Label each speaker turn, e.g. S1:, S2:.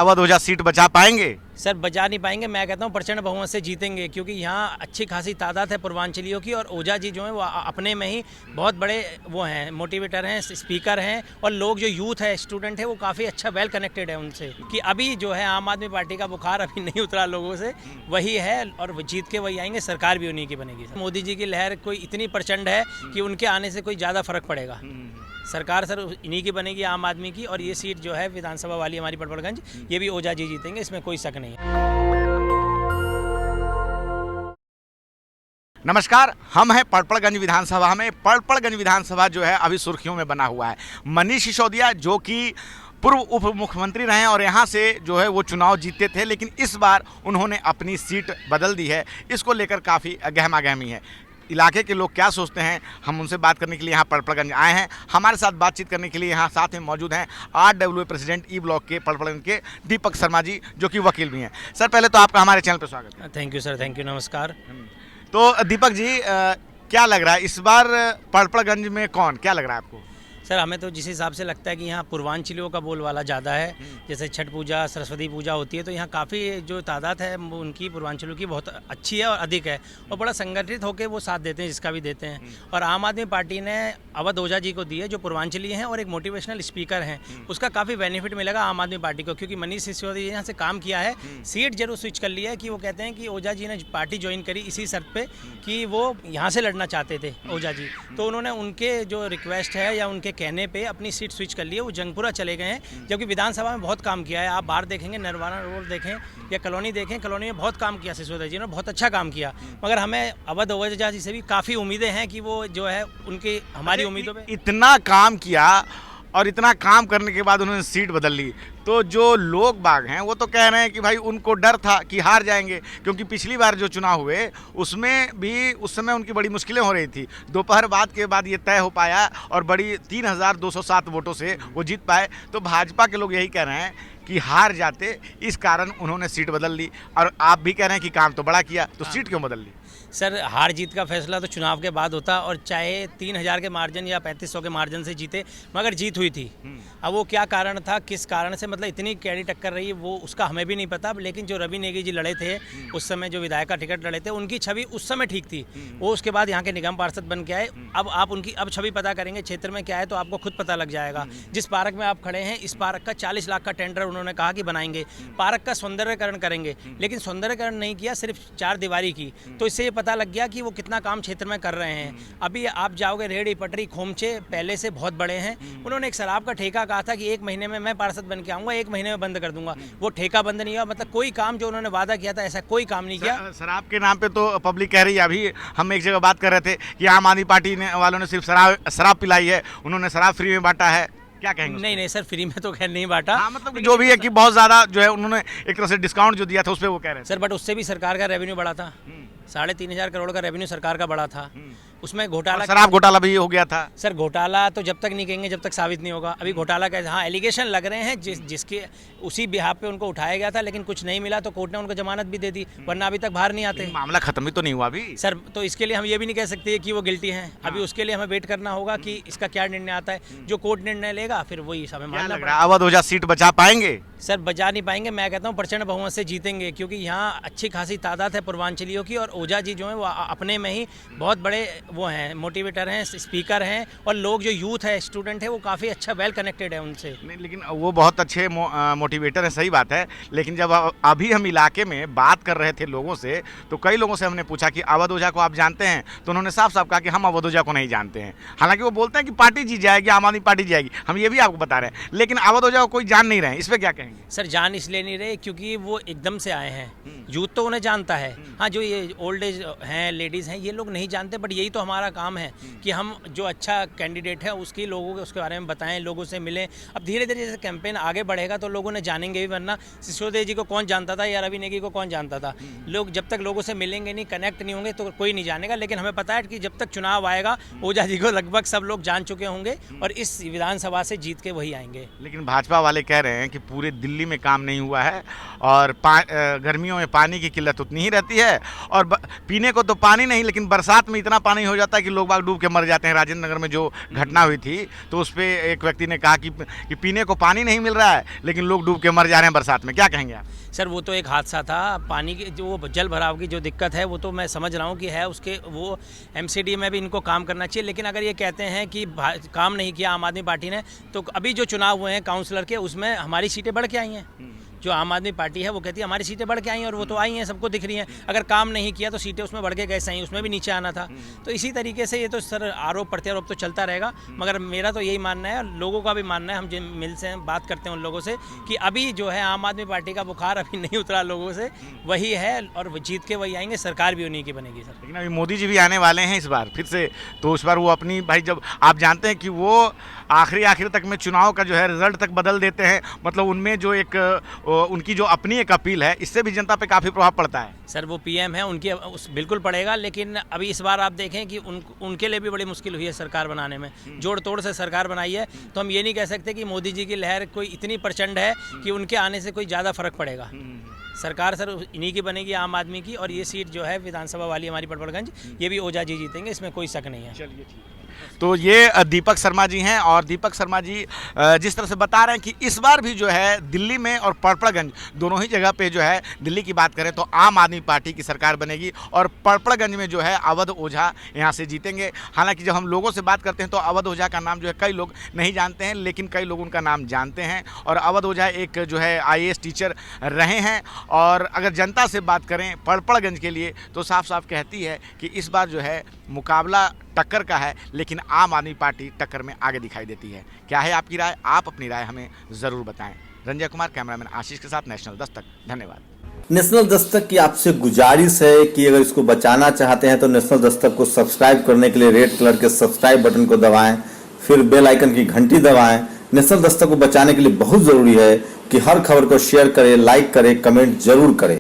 S1: अवध ओझा seat बचा पाएंगे?
S2: Sir बचा नहीं पाएंगे। मैं कहता हूँ प्रचंड बहुमत से जीतेंगे, क्योंकि यहाँ अच्छी खासी तादाद है पूर्वांचलियों की, और ओझा जी जो हैं वो अपने में ही बहुत बड़े वो हैं, मोटिवेटर हैं, स्पीकर हैं, और लोग जो यूथ है, स्टूडेंट है, वो काफ़ी अच्छा वेल कनेक्टेड है उनसे। कि अभी जो है आम आदमी पार्टी का बुखार अभी नहीं उतरा लोगों से, वही है, और जीत के वही आएंगे, सरकार भी उन्हीं की बनेगी। मोदी जी की लहर कोई इतनी प्रचंड है कि उनके आने से कोई ज़्यादा फर्क पड़ेगा। सरकार सर इन्हीं की बनेगी, आम आदमी की, और ये सीट जो है विधानसभा वाली हमारी पड़पड़गंज, ये भी ओझा जी जीतेंगे, इसमें कोई शक नहीं है।
S1: नमस्कार, हम हैं पड़पड़गंज विधानसभा में। पड़पड़गंज विधानसभा जो है अभी सुर्खियों में बना हुआ है। मनीष सिसोदिया जो कि पूर्व उप मुख्यमंत्री रहे हैं और यहाँ से जो है वो चुनाव जीते थे, लेकिन इस बार उन्होंने अपनी सीट बदल दी है। इसको लेकर काफ़ी गहमा गहमी है। इलाके के लोग क्या सोचते हैं, हम उनसे बात करने के लिए यहाँ पड़पड़गंज आए हैं। हमारे साथ बातचीत करने के लिए यहाँ साथ में मौजूद हैं RWA प्रेसिडेंट ई ब्लॉक के पड़पड़गंज के दीपक शर्मा जी, जो कि वकील भी हैं। सर पहले तो आपका हमारे चैनल पर स्वागत है।
S2: Thank you sir, thank you, नमस्कार।
S1: तो दीपक जी, क्या लग रहा है इस बार पड़पड़गंज में कौन, क्या लग रहा है आपको?
S2: सर हमें तो जिस हिसाब से लगता है कि यहाँ पूर्वांचलियों का बोलबाला ज़्यादा है। जैसे छठ पूजा, सरस्वती पूजा होती है, तो यहाँ काफ़ी जो तादाद है उनकी पूर्वांचलियों की बहुत अच्छी है और अधिक है, और बड़ा संगठित होकर वो साथ देते हैं, जिसका भी देते हैं। और आम आदमी पार्टी ने अवध ओझा जी को दी है, जो पूर्वांचली हैं और एक मोटिवेशनल स्पीकर हैं, उसका काफ़ी बेनिफिट मिलेगा आम आदमी पार्टी को, क्योंकि मनीष सिसोदिया यहाँ से काम किया है। सीट जरूर स्विच कर लिया है, कि वो कहते हैं कि ओझा जी ने पार्टी ज्वाइन करी इसी शर्त पे कि वो यहाँ से लड़ना चाहते थे ओझा जी, तो उन्होंने उनके जो रिक्वेस्ट है या उनके कहने पे अपनी सीट स्विच कर ली है। वो जंगपुरा चले गए हैं, जबकि विधानसभा में बहुत काम किया है। आप बाहर देखेंगे, नरवाना रोड देखें या कॉलोनी देखें, कॉलोनी में बहुत काम किया सिसोदिया जी ने, बहुत अच्छा काम किया। मगर हमें अवध ओझा जी से भी काफ़ी उम्मीदें हैं कि वो जो है उनकी हमारी उम्मीदों पे
S1: इतना काम किया और इतना काम करने के बाद उन्होंने सीट बदल ली, तो जो लोग बाग हैं वो तो कह रहे हैं कि भाई उनको डर था कि हार जाएंगे, क्योंकि पिछली बार जो चुनाव हुए उसमें भी उस समय उनकी बड़ी मुश्किलें हो रही थी। दोपहर बाद के बाद ये तय हो पाया और बड़ी 3207 वोटों से वो जीत पाए। तो भाजपा के लोग यही कह रहे हैं कि हार जाते, इस कारण उन्होंने सीट बदल ली, और आप भी कह रहे हैं कि काम तो बड़ा किया, तो सीट क्यों बदल ली?
S2: सर हार जीत का फैसला तो चुनाव के बाद होता, और चाहे 3000 के मार्जिन या 3500 के मार्जिन से जीते, मगर जीत हुई थी। अब वो क्या कारण था, किस कारण से, मतलब इतनी कैडी टक्कर रही, वो उसका हमें भी नहीं पता। लेकिन जो रवि नेगी जी लड़े थे उस समय, जो विधायक का टिकट लड़े थे, उनकी छवि उस समय ठीक थी। वो उसके बाद यहाँ के निगम पार्षद बन के आए। अब आप उनकी अब छवि पता करेंगे क्षेत्र में क्या है, तो आपको खुद पता लग जाएगा। जिस पार्क में आप खड़े हैं, इस पार्क का 40 लाख का टेंडर उन्होंने कहा कि बनाएंगे, पार्क का सौंदर्यकरण करेंगे, लेकिन सौंदर्यकरण नहीं किया, सिर्फ 4 दीवारी की। तो इससे ये पता लग गया कि वो कितना काम क्षेत्र में कर रहे हैं। अभी आप जाओगे, रेहड़ी पटरी खोमचे पहले से बहुत बड़े हैं। उन्होंने एक शराब का ठेका कहा था कि 1 महीने में मैं पार्षद बन के आऊंगा, 1 महीने में बंद कर दूंगा। वो ठेका बंद नहीं हुआ, मतलब कोई काम जो उन्होंने वादा किया था ऐसा कोई काम नहीं किया।
S1: शराब के नाम पे तो पब्लिक कह रही है, अभी हम एक जगह बात कर रहे थे कि आम आदमी पार्टी वालों ने सिर्फ शराब पिलाई है, उन्होंने शराब फ्री में बांटा है, क्या कहेंगे?
S2: नहीं सर, फ्री में तो खैर नहीं बांटा।
S1: हाँ, मतलब जो भी है कि बहुत ज़्यादा जो है उन्होंने एक तरह से डिस्काउंट जो दिया था उस पर वो कह रहे हैं
S2: सर, बट उससे भी सरकार का रेवेन्यू बढ़ा था। 3500 करोड़ का रेवेन्यू सरकार का बढ़ा था। उसमें घोटाला,
S1: शराब घोटाला भी हो गया था।
S2: सर घोटाला तो जब तक नहीं कहेंगे जब तक साबित नहीं होगा। अभी घोटाला कैसे, हाँ एलिगेशन लग रहे हैं, जिसके उसी बिहाफ पे उनको उठाया गया था, लेकिन कुछ नहीं मिला तो कोर्ट ने उनको जमानत भी दे दी, वरना अभी तक बाहर नहीं आते।
S1: मामला खत्म भी तो नहीं हुआ अभी
S2: सर, तो इसके लिए हम ये भी नहीं कह सकते कि वो गिल्टी हैं। अभी उसके लिए हमें वेट करना होगा कि इसका क्या निर्णय आता है। जो कोर्ट निर्णय लेगा फिर वही हमें मानना पड़ेगा।
S1: अवध ओझा सीट बचा पाएंगे?
S2: सर बचा नहीं पाएंगे। मैं कहता हूँ प्रचंड बहुमत से जीतेंगे, क्योंकि यहाँ अच्छी खासी तादाद है पूर्वांचलियों की, और ओझा जी जो है वो अपने में ही बहुत बड़े वो हैं, मोटिवेटर हैं, स्पीकर हैं, और लोग जो यूथ है, स्टूडेंट है, वो काफ़ी अच्छा वेल कनेक्टेड है उनसे।
S1: नहीं, लेकिन वो बहुत अच्छे मोटिवेटर हैं, सही बात है। लेकिन जब अभी हम इलाके में बात कर रहे थे लोगों से, तो कई लोगों से हमने पूछा कि अवध ओझा को आप जानते हैं, तो उन्होंने साफ साफ कहा कि हम अवध ओझा को नहीं जानते हैं। हालांकि वो बोलते हैं कि पार्टी जीत जाएगी, आम आदमी पार्टी जाएगी, हम ये भी आपको बता रहे हैं, लेकिन अवध ओझा को कोई जान नहीं रहे हैं। इस पर क्या कहेंगे?
S2: सर जान इसलिए नहीं रहे क्योंकि वो एकदम से आए हैं। यूथ तो उन्हें जानता है, हाँ जो ये ओल्ड एज हैं, लेडीज़ हैं, ये लोग नहीं जानते, बट यही तो हमारा काम है कि हम जो अच्छा कैंडिडेट है उसकी लोगों को उसके बारे में बताएं, लोगों से मिलें। अब धीरे धीरे जैसे कैंपेन आगे बढ़ेगा तो लोगों ने जानेंगे भी, वरना सिसोदिया जी को कौन जानता था या रवि नेगी को कौन जानता था। लोग जब तक लोगों से मिलेंगे नहीं, कनेक्ट नहीं होंगे, तो कोई नहीं जानेगा। लेकिन हमें पता है कि जब तक चुनाव आएगा ओझा जी को लगभग सब लोग जान चुके होंगे, और इस विधानसभा से जीत के वही आएंगे।
S1: लेकिन भाजपा वाले कह रहे हैं कि पूरे दिल्ली में काम नहीं हुआ है, और गर्मियों में पानी की किल्लत उतनी ही रहती है, और पीने को तो पानी नहीं, लेकिन बरसात में इतना पानी हो जाता है कि लोग बाग डूब के मर जाते हैं। राजेंद्र नगर में जो घटना हुई थी तो उस पर एक व्यक्ति ने कहा कि पीने को पानी नहीं मिल रहा है लेकिन लोग डूब के मर जा रहे हैं बरसात में, क्या कहेंगे आप?
S2: सर वो तो एक हादसा था, पानी की जो जल भराव की जो दिक्कत है वो तो मैं समझ रहा हूँ कि है, उसके वो एमसीडी में भी इनको काम करना चाहिए। लेकिन अगर ये कहते हैं कि काम नहीं किया आम आदमी पार्टी ने, तो अभी जो चुनाव हुए हैं काउंसलर के उसमें हमारी सीटें बढ़ के आई हैं। जो आम आदमी पार्टी है वो कहती है हमारी सीटें बढ़ के आई हैं, और वो तो आई हैं, सबको दिख रही हैं। अगर काम नहीं किया तो सीटें उसमें बढ़ के कैसे आई, उसमें भी नीचे आना था। तो इसी तरीके से ये तो सर आरोप प्रत्यारोप तो चलता रहेगा, मगर मेरा तो यही मानना है, लोगों का भी मानना है, हम जिन मिल से बात करते हैं उन लोगों से कि अभी जो है आम आदमी पार्टी का बुखार अभी नहीं उतरा लोगों से, वही है और जीत के वही आएंगे, सरकार भी उन्हीं की बनेगी सर।
S1: लेकिन अभी मोदी जी भी आने वाले हैं इस बार फिर से, तो उस बार वो अपनी भाई, जब आप जानते हैं कि वो आखिरी तक में चुनाव का जो है रिजल्ट तक बदल देते हैं, मतलब उनमें जो एक उनकी जो अपनी एक अपील है, इससे भी जनता पे काफ़ी प्रभाव पड़ता है।
S2: सर वो पीएम है, उनके बिल्कुल पड़ेगा, लेकिन अभी इस बार आप देखें कि उनके लिए भी बड़ी मुश्किल हुई है सरकार बनाने में, जोड़ तोड़ से सरकार बनाई है। तो हम ये नहीं कह सकते कि मोदी जी की लहर कोई इतनी प्रचंड है कि उनके आने से कोई ज़्यादा फर्क पड़ेगा। सरकार सर इन्हीं की बनेगी, आम आदमी की, और ये सीट जो है विधानसभा वाली हमारी पड़पड़गंज, ये भी ओझा जी जीतेंगे, इसमें कोई शक नहीं है।
S1: चलिए ठीक है। तो ये दीपक शर्मा जी हैं, और दीपक शर्मा जी जिस तरह से बता रहे हैं कि इस बार भी जो है दिल्ली में और पड़पड़गंज दोनों ही जगह पे जो है, दिल्ली की बात करें तो आम आदमी पार्टी की सरकार बनेगी, और पड़पड़गंज में जो है अवध ओझा यहाँ से जीतेंगे। हालांकि जब हम लोगों से बात करते हैं तो अवध ओझा का नाम जो है कई लोग नहीं जानते हैं, लेकिन कई लोग उनका नाम जानते हैं। और अवध ओझा एक जो है IAS टीचर रहे हैं, और अगर जनता से बात करें पड़पड़गंज के लिए तो साफ साफ कहती है कि इस बार जो है मुकाबला टक्कर का है, लेकिन आम आदमी पार्टी टक्कर में आगे दिखाई देती है। क्या है आपकी राय? आप अपनी राय हमें ज़रूर बताएं। रंजय कुमार, कैमरामैन आशीष के साथ, नेशनल दस्तक। धन्यवाद।
S3: नेशनल दस्तक की आपसे गुजारिश है कि अगर इसको बचाना चाहते हैं तो नेशनल दस्तक को सब्सक्राइब करने के लिए रेड कलर के सब्सक्राइब बटन को दबाएं, फिर बेल आइकन की घंटी दबाएं। नेशनल दस्तक को बचाने के लिए बहुत ज़रूरी है कि हर खबर को शेयर करें, लाइक करें, कमेंट जरूर करें।